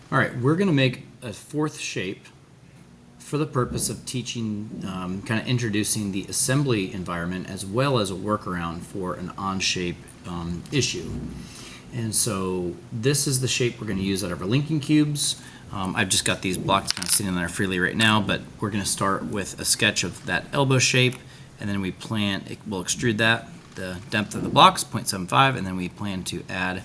All right, we're going to make a fourth shape for the purpose of teaching, kind of introducing the assembly environment as well as a workaround for an Onshape issue. And so this is the shape we're going to use out of our linking cubes. I've just got these blocks kind of sitting there freely right now, but we're going to start with a sketch of that elbow shape, and then we'll extrude that, the depth of the blocks, 0.75, and then we plan to add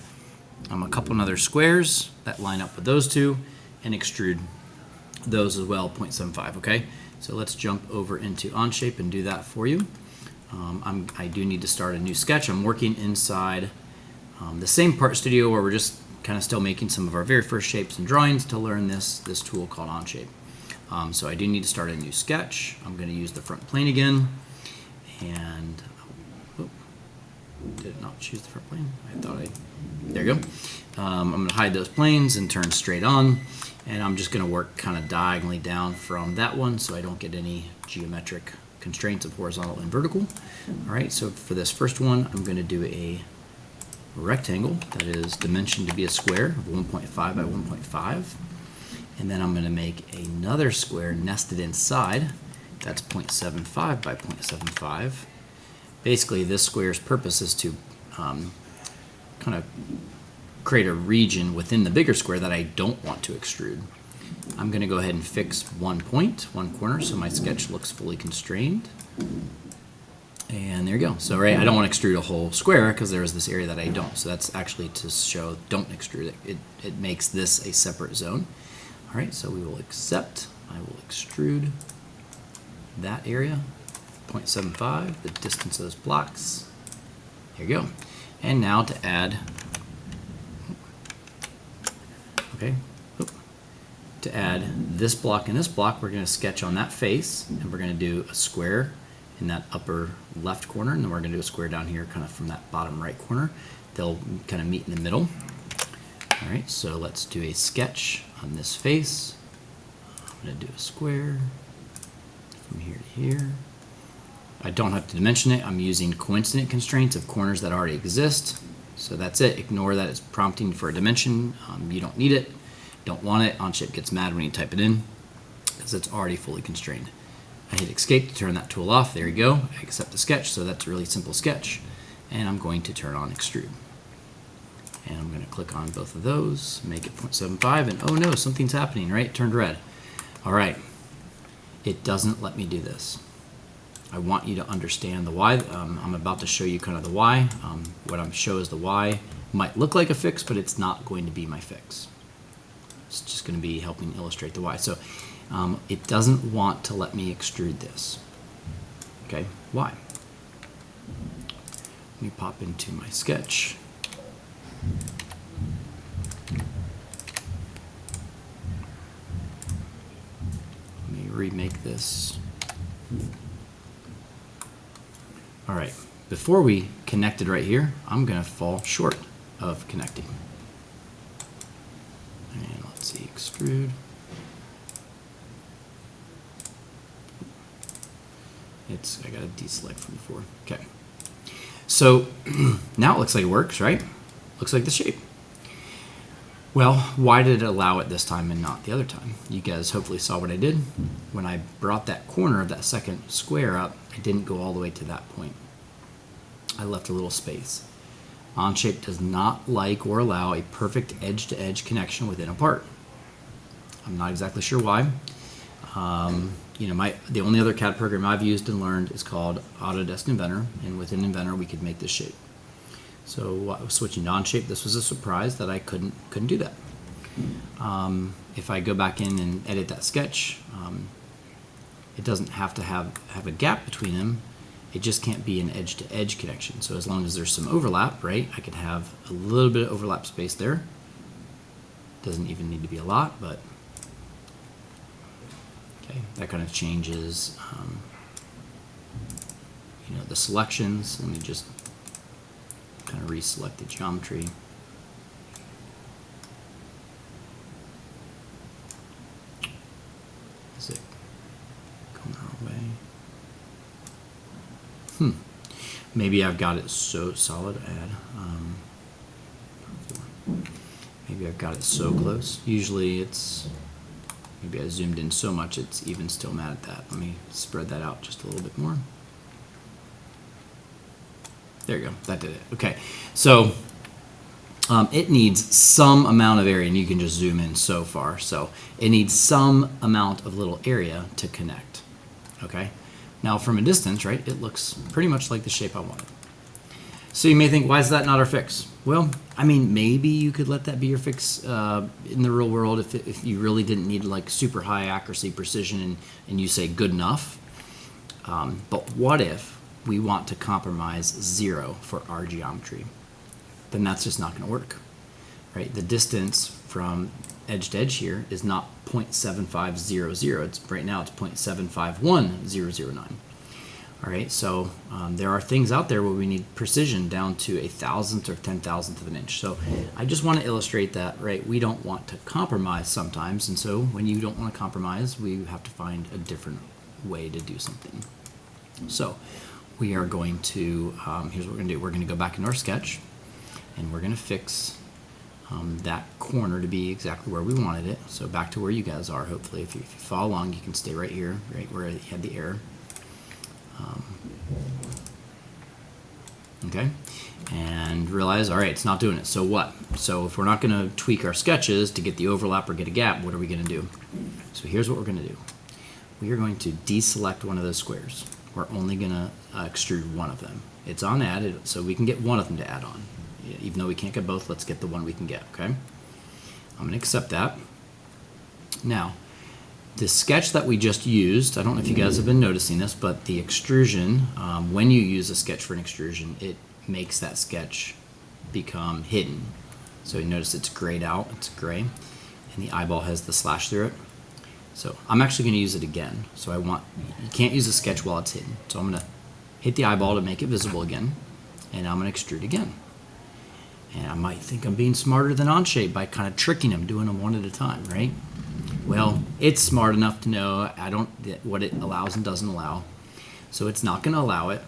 a couple other squares that line up with those two and extrude those as well, 0.75, okay? So let's jump over into Onshape and do that for you. I do need to start a new sketch. I'm working inside the same part studio where we're just kind of still making some of our very first shapes and drawings to learn this tool called Onshape. So I do need to start a new sketch. I'm going to use the front plane again, and did it not choose the front plane? There you go. I'm going to hide those planes and turn straight on, and I'm just going to work kind of diagonally down from that one so I don't get any geometric constraints of horizontal and vertical. All right, so for this first one, I'm going to do a rectangle that is dimensioned to be a square of 1.5 by 1.5, and then I'm going to make another square nested inside that's 0.75 by 0.75. Basically, this square's purpose is to kind of create a region within the bigger square that I don't want to extrude. I'm going to go ahead and fix one corner, so my sketch looks fully constrained. And there you go. So I don't want to extrude a whole square because there is this area that I don't. So that's actually to show don't extrude it. It makes this a separate zone. All right, so we will accept. I will extrude that area, 0.75, the distance of those blocks. There you go. And now to add, to add this block and this block, we're going to sketch on that face, and we're going to do a square in that upper left corner, and then we're going to do a square down here kind of from that bottom right corner. They'll kind of meet in the middle. All right, so let's do a sketch on this face. I'm going to do a square from here to here. I don't have to dimension it. I'm using coincident constraints of corners that already exist. So that's it. Ignore that it's prompting for a dimension. You don't need it. Don't want it. Onshape gets mad when you type it in because it's already fully constrained. I hit escape to turn that tool off. There you go. I accept the sketch. So that's a really simple sketch. And I'm going to turn on extrude. And I'm going to click on both of those, make it 0.75, and oh no, something's happening, right? It turned red. All right. It doesn't let me do this. I want you to understand the why. I'm about to show you kind of the why. What I'm showing is the why. Might look like a fix, but it's not going to be my fix. It's just going to be helping illustrate the why. So it doesn't want to let me extrude this. Okay, why? Let me pop into my sketch. Let me remake this. All right, before we connected right here, I'm going to fall short of connecting. And let's see, extrude. I got to deselect from before. Okay. So now it looks like it works, right? Looks like the shape. Well, why did it allow it this time and not the other time? You guys hopefully saw what I did. When I brought that corner of that second square up, I didn't go all the way to that point. I left a little space. Onshape does not like or allow a perfect edge-to-edge connection within a part. I'm not exactly sure why. The only other CAD program I've used and learned is called Autodesk Inventor, and within Inventor we could make this shape. So switching to Onshape, this was a surprise that I couldn't do that. If I go back in and edit that sketch, it doesn't have to have a gap between them. It just can't be an edge-to-edge connection. So as long as there's some overlap, right, I could have a little bit of overlap space there. Doesn't even need to be a lot, but okay, that kind of changes the selections. Let me just kind of reselect the geometry. Is it going our way? Maybe I've got it so solid. Maybe Maybe I've got it so close. Usually it's, maybe I zoomed in so much it's even still mad at that. Let me spread that out just a little bit more. There you go, that did it. Okay, so it needs some amount of area, and you can just zoom in so far. So it needs some amount of little area to connect, okay? Now from a distance, right, it looks pretty much like the shape I wanted. So you may think, why is that not our fix? Well, I mean, maybe you could let that be your fix in the real world if you really didn't need like super high accuracy, precision, and you say good enough. But what if we want to compromise 0 for our geometry? Then that's just not going to work, right? The distance from edge to edge here is not 0.7500. It's right now it's 0.751009. All right, so there are things out there where we need precision down to 1,000th or 10,000th of an inch. So I just want to illustrate that, right? We don't want to compromise sometimes, and so when you don't want to compromise, we have to find a different way to do something. So we are going to, here's what we're going to do. We're going to go back into our sketch, and we're going to fix that corner to be exactly where we wanted it. So back to where you guys are, hopefully. If you follow along, you can stay right here, right where you had the error. Okay, and realize, all right, it's not doing it. So what? So if we're not going to tweak our sketches to get the overlap or get a gap, what are we going to do? So here's what we're going to do. We are going to deselect one of those squares. We're only going to extrude one of them. It's on add, so we can get one of them to add on. Even though we can't get both, let's get the one we can get, okay? I'm going to accept that. Now, the sketch that we just used, I don't know if you guys have been noticing this, but the extrusion, when you use a sketch for an extrusion, it makes that sketch become hidden. So you notice it's grayed out, it's gray, and the eyeball has the slash through it. So I'm actually going to use it again. So you can't use a sketch while it's hidden. So I'm going to hit the eyeball to make it visible again, and I'm going to extrude again. And I might think I'm being smarter than Onshape by kind of tricking them, doing them one at a time, right? Well, it's smart enough to know what it allows and doesn't allow. So it's not going to allow it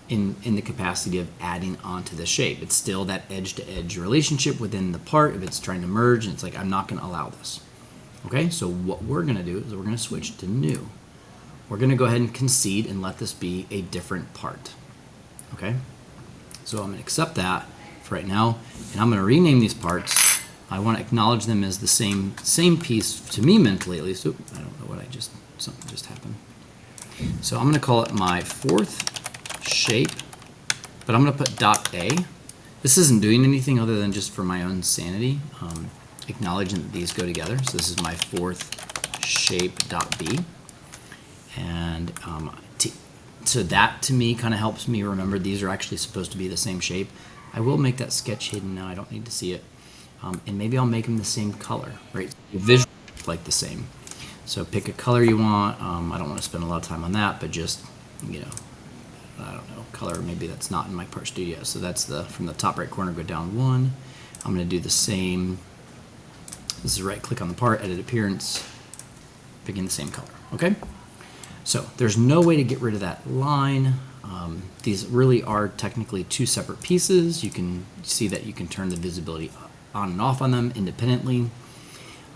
in the capacity of adding onto the shape. It's still that edge-to-edge relationship within the part. If it's trying to merge, and it's like, I'm not going to allow this. Okay, so what we're going to do is we're going to switch to new. We're going to go ahead and concede and let this be a different part. Okay, so I'm going to accept that for right now, and I'm going to rename these parts. I want to acknowledge them as the same piece to me mentally, at least. Oop, I don't know what something just happened. So I'm going to call it my fourth shape, but I'm going to put dot A. This isn't doing anything other than just for my own sanity, acknowledging that these go together. So this is my fourth shape dot B, and so that to me kind of helps me remember these are actually supposed to be the same shape. I will make that sketch hidden now. I don't need to see it. And maybe I'll make them the same color, right? Visually like the same. So pick a color you want. I don't want to spend a lot of time on that, but just, I don't know, color, maybe that's not in my part studio. So that's from the top right corner, go down one. I'm going to do the same. This is right click on the part, edit appearance, picking the same color, okay? So there's no way to get rid of that line. These really are technically two separate pieces. You can see that you can turn the visibility on and off on them independently,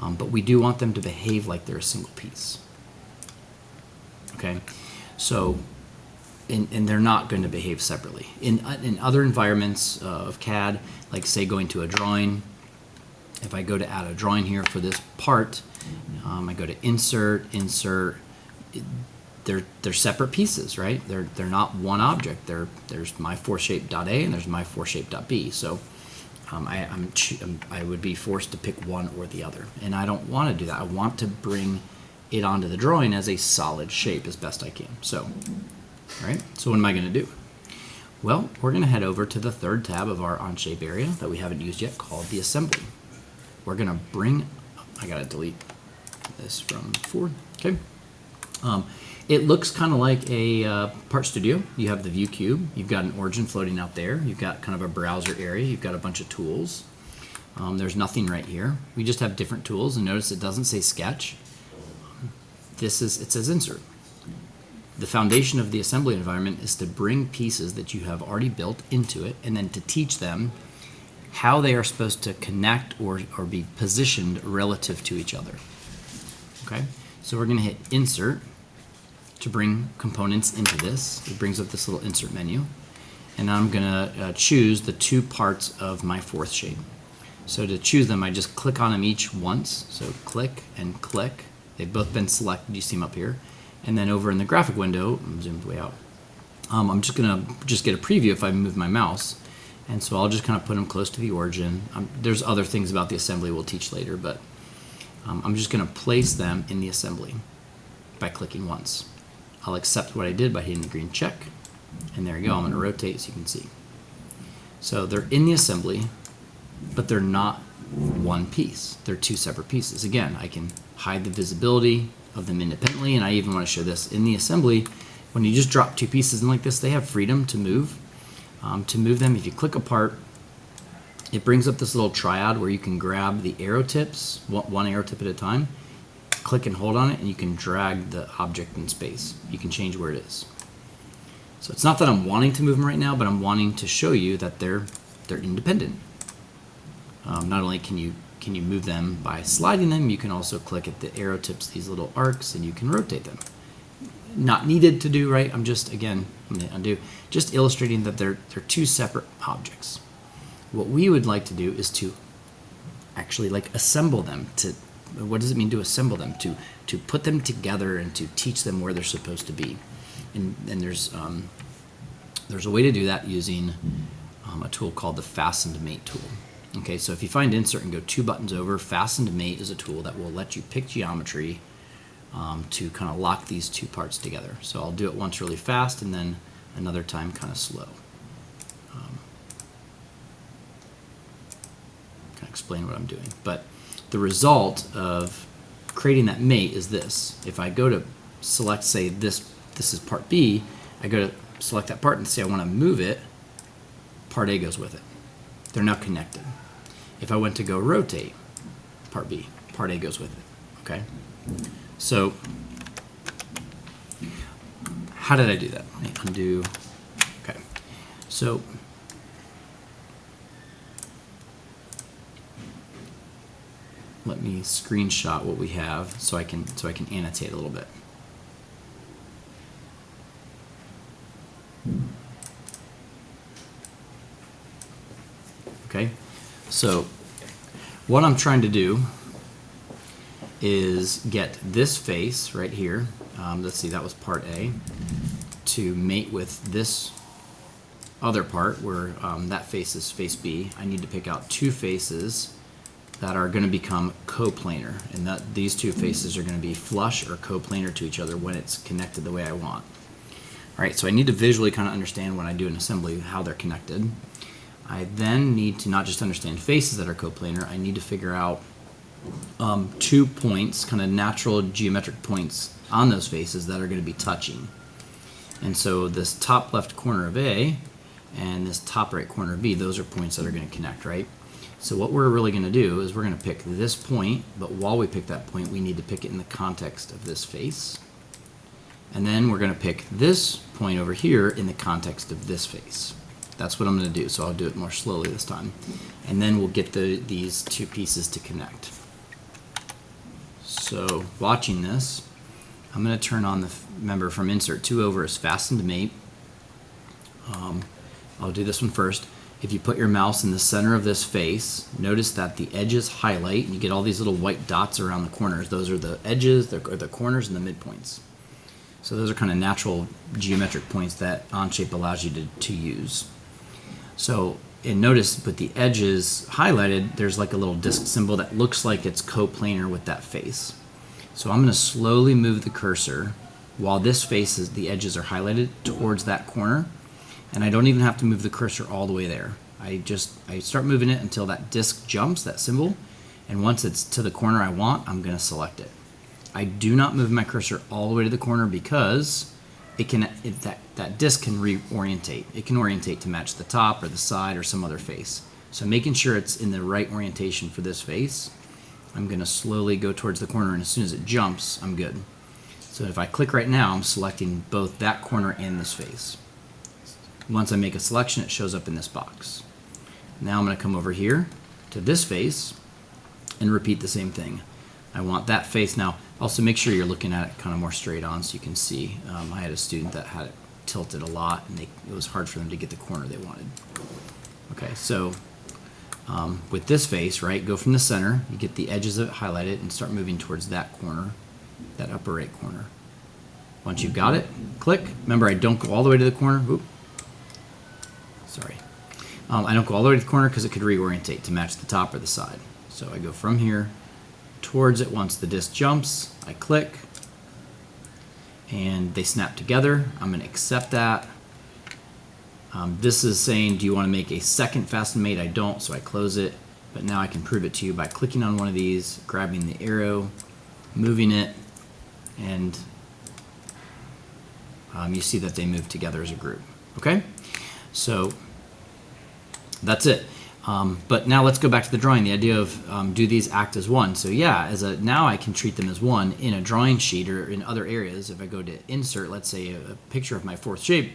but we do want them to behave like they're a single piece. Okay, so and they're not going to behave separately. In other environments of CAD, like say going to a drawing, if I go to add a drawing here for this part, I go to insert, they're separate pieces, right? They're not one object. There's my four shape dot A and there's my four shape dot B. So I would be forced to pick one or the other, and I don't want to do that. I want to bring it onto the drawing as a solid shape as best I can. So, all right. So what am I going to do? Well, we're going to head over to the third tab of our Onshape area that we haven't used yet, called the assembly. We're going to bring. I got to delete this from before. Okay. It looks kind of like a part studio. You have the view cube. You've got an origin floating out there. You've got kind of a browser area. You've got a bunch of tools. There's nothing right here. We just have different tools, and notice it doesn't say sketch. It says insert. The foundation of the assembly environment is to bring pieces that you have already built into it, and then to teach them how they are supposed to connect or be positioned relative to each other. Okay, so we're going to hit Insert to bring components into this. It brings up this little Insert menu. And I'm going to choose the two parts of my fourth shape. So to choose them, I just click on them each once. So click and click. They've both been selected. You see them up here. And then over in the graphic window, I'm zoomed way out. I'm just going to get a preview if I move my mouse. And so I'll just kind of put them close to the origin. There's other things about the assembly we'll teach later, but I'm just going to place them in the assembly by clicking once. I'll accept what I did by hitting the green check. And there you go. I'm going to rotate so you can see. So they're in the assembly, but they're not one piece. They're two separate pieces. Again, I can hide the visibility of them independently, and I even want to show this in the assembly. When you just drop two pieces in like this, they have freedom to move. To move them, if you click apart, it brings up this little triad where you can grab the arrow tips, one arrow tip at a time, click and hold on it, and you can drag the object in space. You can change where it is. So it's not that I'm wanting to move them right now, but I'm wanting to show you that they're independent. Not only can you move them by sliding them, you can also click at the arrow tips, these little arcs, and you can rotate them. Not needed to do, right? I'm going to undo, just illustrating that they're two separate objects. What we would like to do is to actually assemble them. What does it mean to assemble them? To put them together and to teach them where they're supposed to be. And there's a way to do that using a tool called the Fastened Mate tool. Okay, so if you find Insert and go 2 buttons over, Fastened Mate is a tool that will let you pick geometry to kind of lock these two parts together. So I'll do it once really fast and then another time kind of slow. Kind of explain what I'm doing. But the result of creating that mate is this. If I go to select, say this is part B, I go to select that part and say I want to move it, part A goes with it. They're now connected. If I went to go rotate part B, part A goes with it. Okay? So how did I do that? Let me undo. Okay. So let me screenshot what we have so I can annotate a little bit. Okay, so what I'm trying to do is get this face right here, let's see, that was part A, to mate with this other part where that face is face B. I need to pick out two faces that are going to become coplanar, and that these two faces are going to be flush or coplanar to each other when it's connected the way I want. All right, so I need to visually kind of understand when I do an assembly how they're connected. I then need to not just understand faces that are coplanar, I need to figure out 2 points, kind of natural geometric points on those faces that are going to be touching. And so this top left corner of A and this top right corner of B, those are points that are going to connect, right? So what we're really going to do is we're going to pick this point, but while we pick that point, we need to pick it in the context of this face. And then we're going to pick this point over here in the context of this face. That's what I'm going to do, so I'll do it more slowly this time. And then we'll get these two pieces to connect. So watching this, I'm going to turn on remember from Insert 2 over is Fastened Mate. I'll do this one first. If you put your mouse in the center of this face, notice that the edges highlight, and you get all these little white dots around the corners. Those are the edges, the corners, and the midpoints. So those are kind of natural geometric points that Onshape allows you to use. So, and notice with the edges highlighted, there's like a little disc symbol that looks like it's coplanar with that face. So I'm going to slowly move the cursor while this face the edges are highlighted towards that corner. And I don't even have to move the cursor all the way there. I start moving it until that disc jumps, that symbol. And once it's to the corner I want, I'm going to select it. I do not move my cursor all the way to the corner because that disc can reorientate. It can orientate to match the top or the side or some other face. So making sure it's in the right orientation for this face, I'm going to slowly go towards the corner, and as soon as it jumps, I'm good. So if I click right now, I'm selecting both that corner and this face. Once I make a selection, it shows up in this box. Now I'm going to come over here to this face and repeat the same thing. I want that face. Now, also make sure you're looking at it kind of more straight on so you can see. I had a student that had it tilted a lot, and it was hard for them to get the corner they wanted. Okay, so with this face, right, go from the center, you get the edges of it highlighted, and start moving towards that corner, that upper right corner. Once you've got it, click. Remember, I don't go all the way to the corner. Oop. Sorry. I don't go all the way to the corner because it could reorientate to match the top or the side. So I go from here towards it. Once the disc jumps, I click, and they snap together. I'm going to accept that. This is saying, do you want to make a second fasten mate? I don't, so I close it. But now I can prove it to you by clicking on one of these, grabbing the arrow, moving it, and you see that they move together as a group. Okay? So that's it. But now let's go back to the drawing. The idea of do these act as one. So yeah, now I can treat them as one in a drawing sheet or in other areas. If I go to insert, let's say a picture of my fourth shape,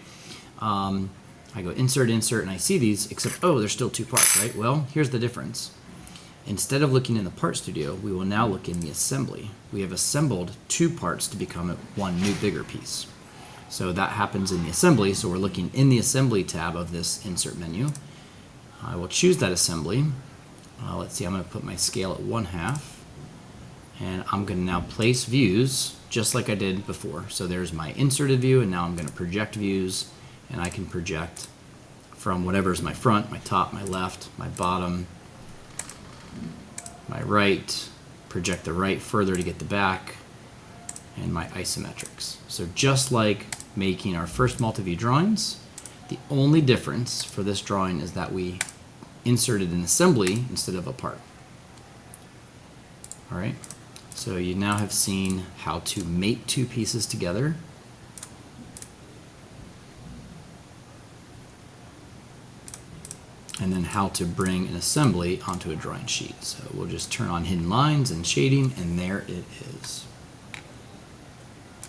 I go insert, insert, and I see these, except, oh, there's still two parts, right? Well, here's the difference. Instead of looking in the part studio, we will now look in the assembly. We have assembled two parts to become one new bigger piece. So that happens in the assembly. So we're looking in the assembly tab of this insert menu. I will choose that assembly. Let's see, I'm going to put my scale at 1/2. And I'm going to now place views just like I did before. So there's my inserted view, and now I'm going to project views. And I can project from whatever's my front, my top, my left, my bottom, my right, project the right further to get the back, and my isometrics. So just like making our first multi-view drawings, the only difference for this drawing is that we inserted an assembly instead of a part. All right, so you now have seen how to mate two pieces together. And then how to bring an assembly onto a drawing sheet. So we'll just turn on hidden lines and shading, and there it is.